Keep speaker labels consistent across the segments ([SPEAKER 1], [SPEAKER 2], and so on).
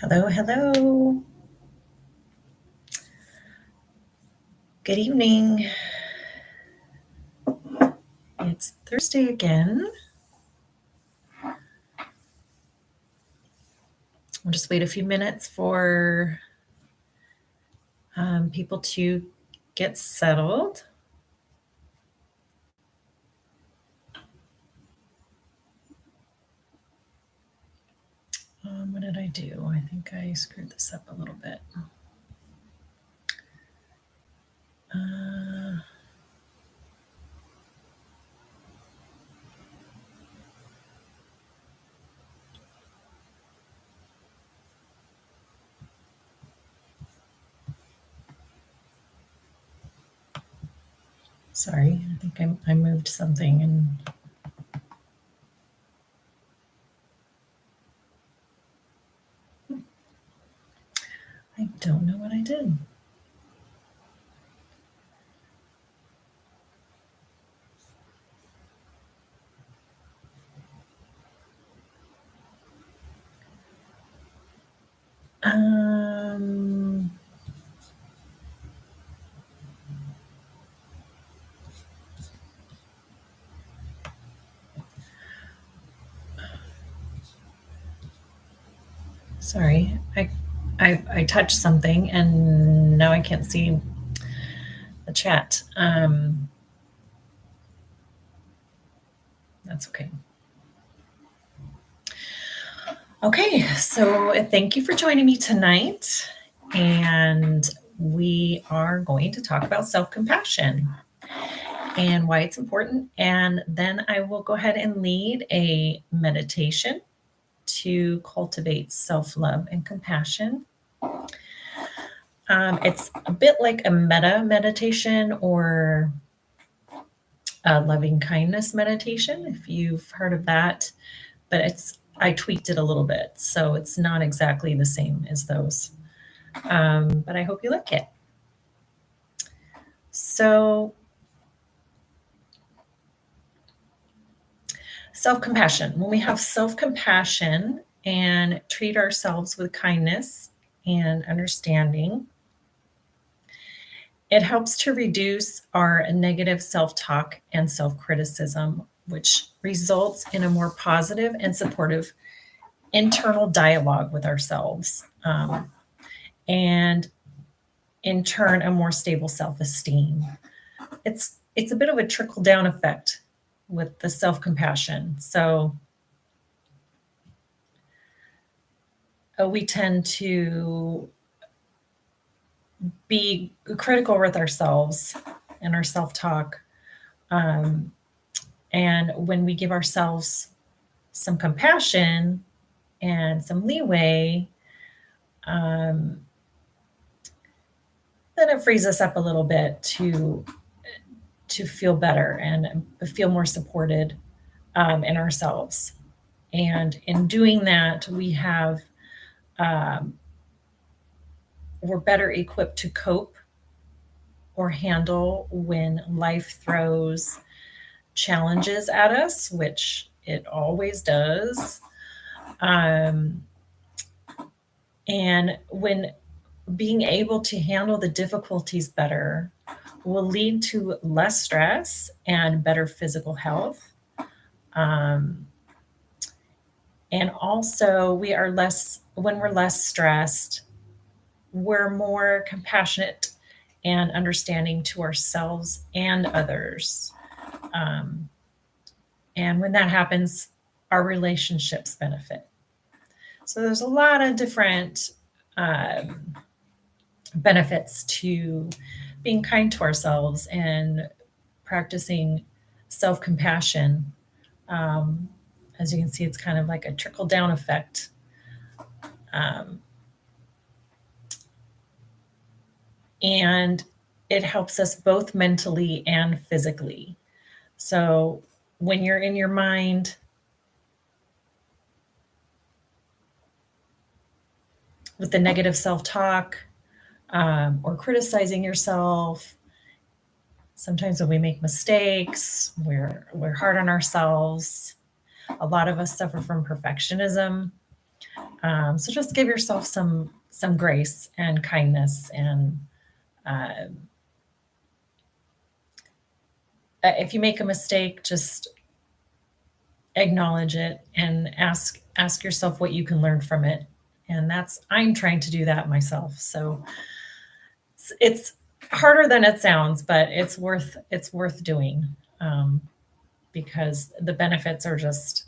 [SPEAKER 1] Hello, hello. Good evening. It's Thursday again. I'll just wait a few minutes for people to get settled. What did I do? I think I screwed this up a little bit. Uh, Sorry, I think I moved something and I don't know what I did. Um, Sorry, I touched something and now I can't see the chat. That's okay. Okay, so thank you for joining me tonight. And we are going to talk about self compassion and why it's important. And then I will go ahead and lead a meditation to cultivate self love and compassion. It's a bit like a meta meditation or a loving kindness meditation, if you've heard of that, but I tweaked it a little bit, so it's not exactly the same as those. But I hope you like it. So, self compassion. When we have self compassion and treat ourselves with kindness and understanding, it helps to reduce our negative self talk and self criticism, which results in a more positive and supportive internal dialogue with ourselves. And in turn, a more stable self esteem. It's a bit of a trickle down effect with the self compassion. So we tend to be critical with ourselves and our self talk. Um, and when we give ourselves some compassion and some leeway, um, then it frees us up a little bit to feel better and feel more supported in ourselves. And in doing that, um, we're better equipped to cope or handle when life throws challenges at us, which it always does. Um, and when being able to handle the difficulties better will lead to less stress and better physical health. Um, and also, when we're less stressed, we're more compassionate and understanding to ourselves and others. Um, and when that happens, our relationships benefit. So there's a lot of different um, benefits to being kind to ourselves and practicing self compassion. Um, as you can see, it's kind of like a trickle down effect. Um, and it helps us both mentally and physically. So when you're in your mind with the negative self talk or criticizing yourself, sometimes when we make mistakes, we're hard on ourselves. A lot of us suffer from perfectionism. So just give yourself some grace and kindness, and uh, if you make a mistake, just acknowledge it and ask yourself what you can learn from it. And I'm trying to do that myself. So it's harder than it sounds, but it's worth doing, um, because the benefits are just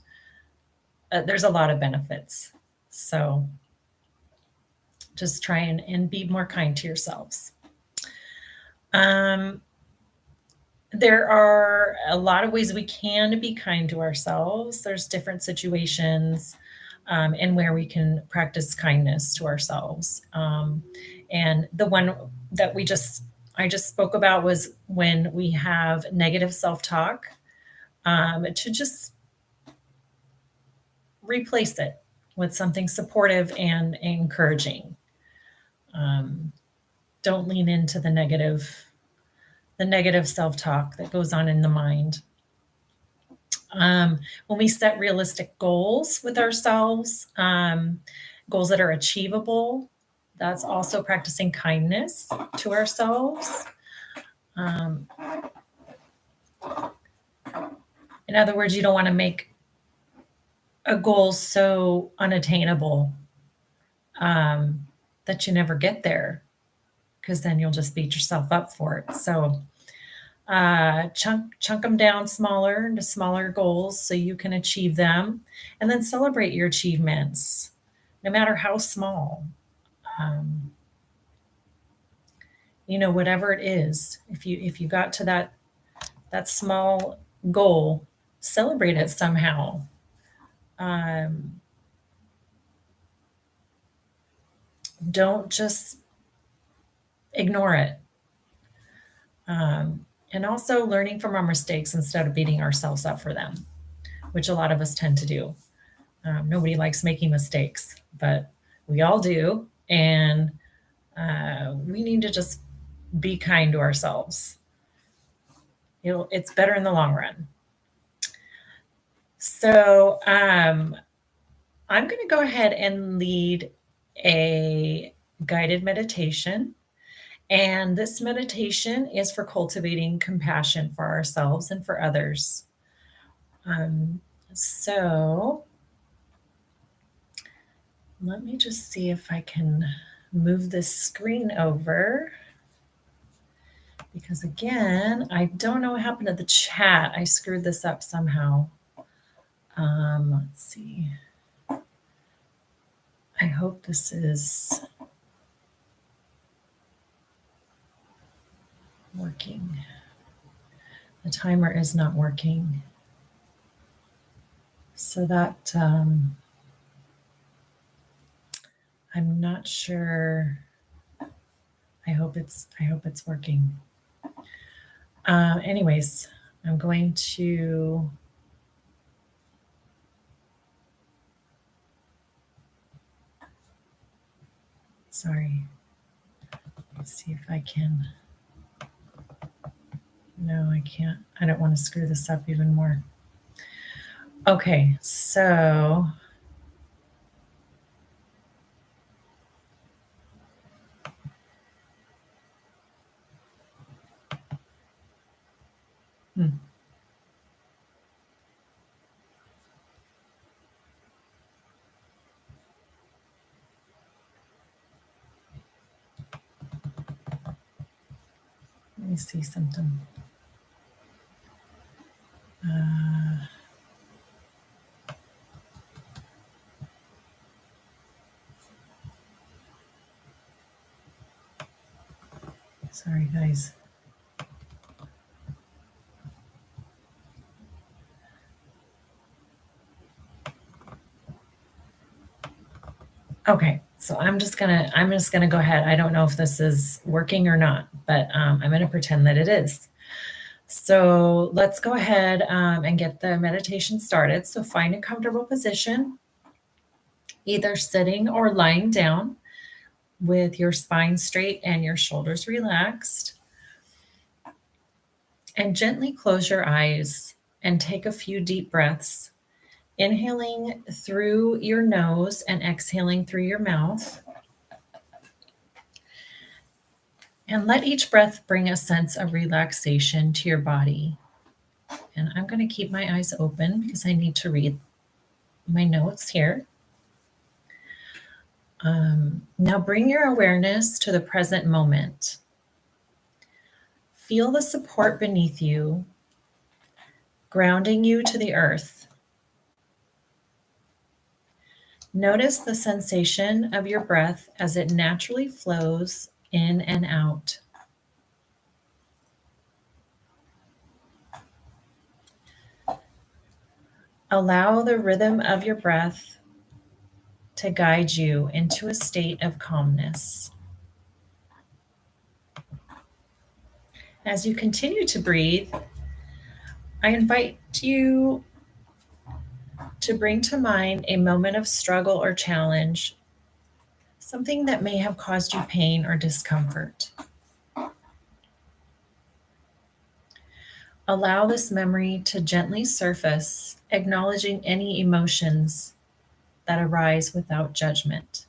[SPEAKER 1] there's a lot of benefits. So just try and be more kind to yourselves. Um, there are a lot of ways we can be kind to ourselves. There's different situations, and where we can practice kindness to ourselves. And the one that I just spoke about was when we have negative self-talk, to just replace it with something supportive and encouraging. Um, don't lean into the negative self-talk that goes on in the mind. When we set realistic goals with ourselves, goals that are achievable, that's also practicing kindness to ourselves. Um, in other words, you don't want to make a goal so unattainable, that you never get there, because then you'll just beat yourself up for it. So chunk them down smaller into smaller goals so you can achieve them, and then celebrate your achievements, no matter how small. Um, whatever it is, if you got to that small goal, celebrate it somehow. Um, don't just ignore it. And also learning from our mistakes instead of beating ourselves up for them, which a lot of us tend to do. Nobody likes making mistakes, but we all do. And we need to just be kind to ourselves. It's better in the long run. So I'm going to go ahead and lead a guided meditation. And this meditation is for cultivating compassion for ourselves and for others. Um, so let me just see if I can move this screen over. Because again, I don't know what happened to the chat. I screwed this up somehow. Let's see. I hope this is working. The timer is not working. So that I'm not sure. I hope it's working. Anyways, I'm going to sorry. Let's see if I can. No, I can't. I don't want to screw this up even more. Okay, so let me see something. Sorry, guys. Okay, so I'm just gonna go ahead. I don't know if this is working or not, but I'm gonna pretend that it is. So let's go ahead and get the meditation started. So find a comfortable position, either sitting or lying down, with your spine straight and your shoulders relaxed. And gently close your eyes and take a few deep breaths Inhaling through your nose and exhaling through your mouth. And let each breath bring a sense of relaxation to your body. And I'm going to keep my eyes open because I need to read my notes here. Now bring your awareness to the present moment. Feel the support beneath you, grounding you to the earth. Notice the sensation of your breath as it naturally flows in and out. Allow the rhythm of your breath to guide you into a state of calmness. As you continue to breathe, I invite you to bring to mind a moment of struggle or challenge, something that may have caused you pain or discomfort. Allow this memory to gently surface, acknowledging any emotions that arise without judgment.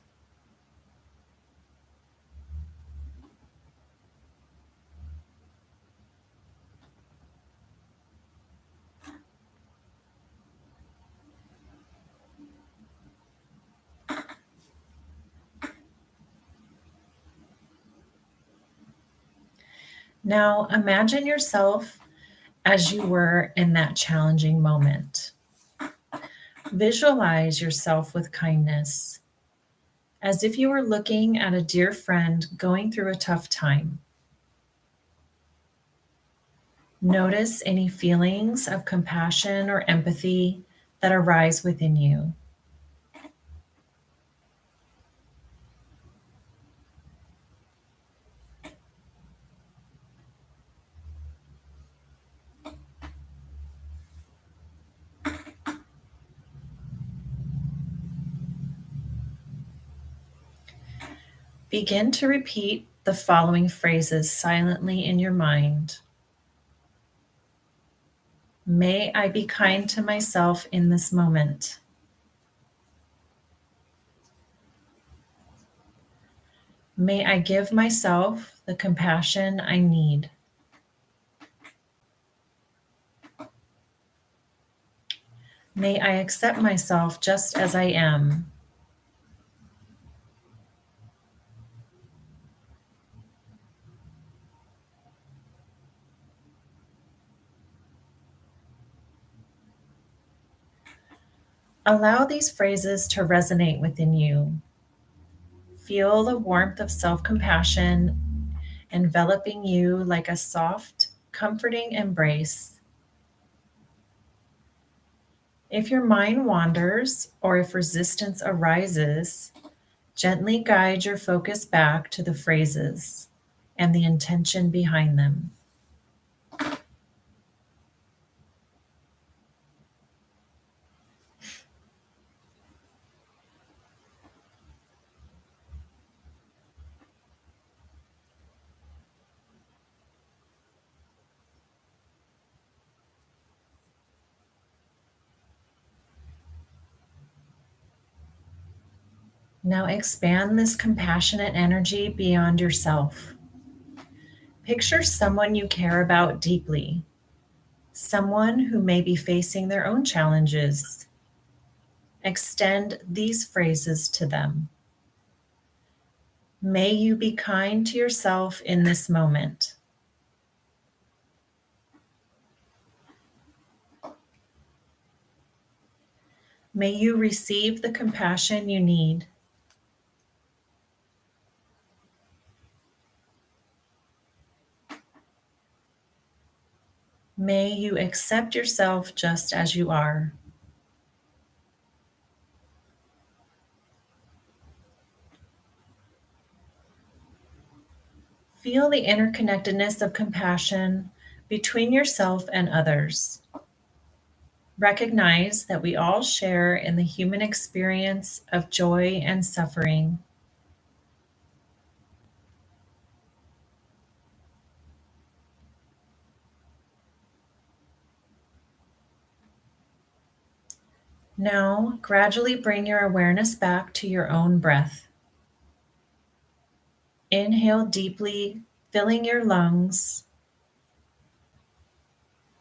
[SPEAKER 1] Now imagine yourself as you were in that challenging moment. Visualize yourself with kindness, as if you were looking at a dear friend going through a tough time. Notice any feelings of compassion or empathy that arise within you. Begin to repeat the following phrases silently in your mind. May I be kind to myself in this moment. May I give myself the compassion I need. May I accept myself just as I am. Allow these phrases to resonate within you. Feel the warmth of self compassion enveloping you like a soft, comforting embrace. If your mind wanders or if resistance arises, gently guide your focus back to the phrases and the intention behind them. Now expand this compassionate energy beyond yourself. Picture someone you care about deeply, someone who may be facing their own challenges. Extend these phrases to them. May you be kind to yourself in this moment. May you receive the compassion you need. May you accept yourself just as you are. Feel the interconnectedness of compassion between yourself and others. Recognize that we all share in the human experience of joy and suffering. Now, gradually bring your awareness back to your own breath. Inhale deeply, filling your lungs,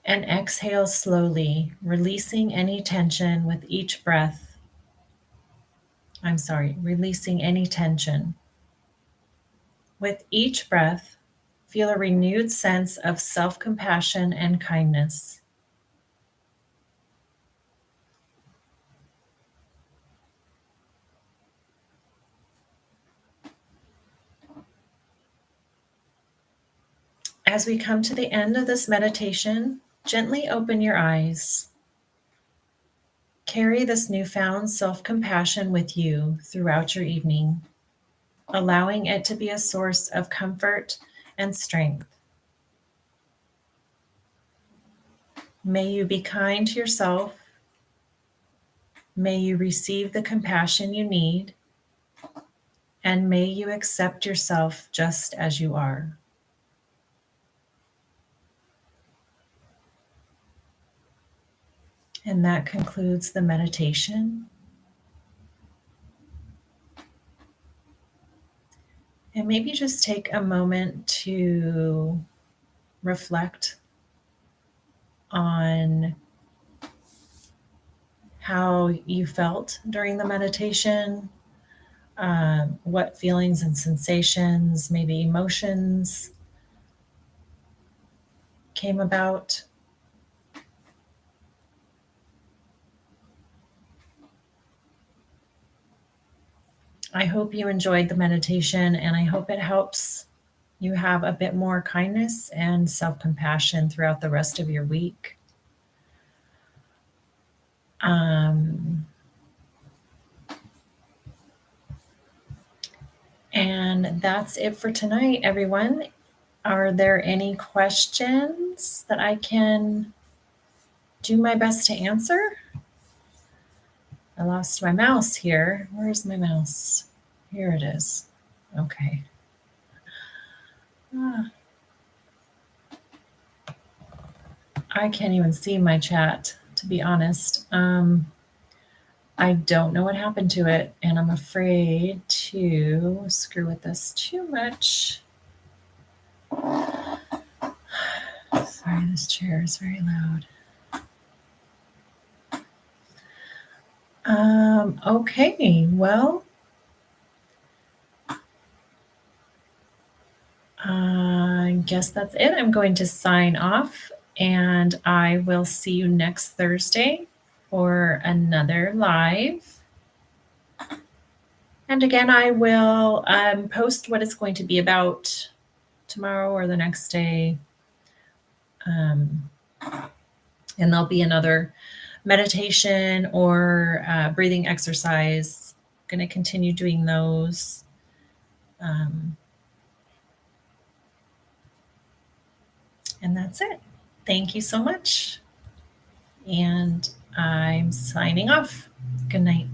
[SPEAKER 1] and exhale slowly, releasing any tension with each breath. Releasing any tension. With each breath, feel a renewed sense of self compassion and kindness. As we come to the end of this meditation, gently open your eyes. Carry this newfound self compassion with you throughout your evening, allowing it to be a source of comfort and strength. May you be kind to yourself. May you receive the compassion you need. And may you accept yourself just as you are. And that concludes the meditation. And maybe just take a moment to reflect on how you felt during the meditation, what feelings and sensations, maybe emotions came about. I hope you enjoyed the meditation, and I hope it helps you have a bit more kindness and self compassion throughout the rest of your week. And that's it for tonight, everyone. Are there any questions that I can do my best to answer? I lost my mouse here. Where's my mouse? Here it is. Okay. I can't even see my chat, to be honest. I don't know what happened to it, and I'm afraid to screw with this too much. Sorry, this chair is very loud. Okay, well, I guess that's it. I'm going to sign off, and I will see you next Thursday for another live. And again, I will post what it's going to be about tomorrow or the next day. And there'll be another meditation or breathing exercise. I'm going to continue doing those. And that's it. Thank you so much. And I'm signing off. Good night.